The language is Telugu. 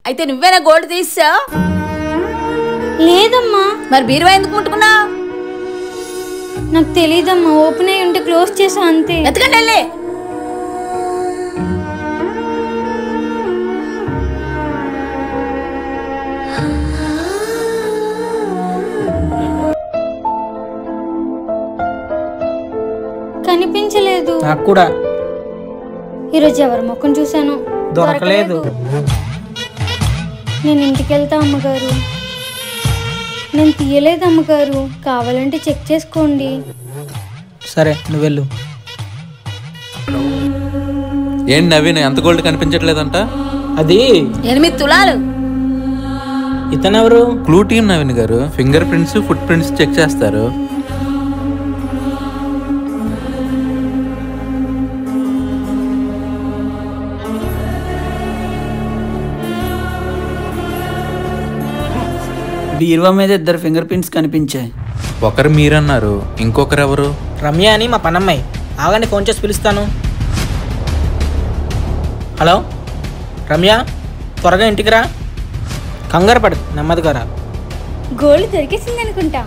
అయితే నువ్వేనా గోల్డ్ తీసా? లేదమ్మా. మరి బీరువా ఎందుకు ముట్టుకున్నావు? నాకు తెలీదమ్మా, ఓపెన్ అయ్యి ఉంటే క్లోజ్ చేసా అంతే. ఎత్తుకండి వెళ్ళి. కనిపించలేదు. నాకు కూడా ఈరోజు ఎవరి ముఖం చూశాను, దొరకలేదు. నేను ఇంటికి వెళ్తా అమ్మగారు. నేను తీయలేదు అమ్మగారు, కావాలంటే చెక్ చేసుకోండి. సరే నువ్వు వెళ్ళు. ఏంటి నవీన్, ఎంత గోల్డ్ కనిపించట్లేదంట? అది 8 తులాలు. ఇతనెవరు? క్లూ టీమ్ నవీన్ గారు finger prints, foot prints check చేస్తారు. బీరువా మీద 2 ఫింగర్ ప్రింట్స్ కనిపించాయి. ఒకరు మీరన్నారు, ఇంకొకరు ఎవరు? రమ్య అని మా పనమ్మాయి. ఆగండి, ఫోన్ చేసి పిలుస్తాను. హలో రమ్య, త్వరగా ఇంటికి రా. కంగారు పడు, నెమ్మదిగా రా. గోల్డ్ దొరికేసింది అనుకుంటా.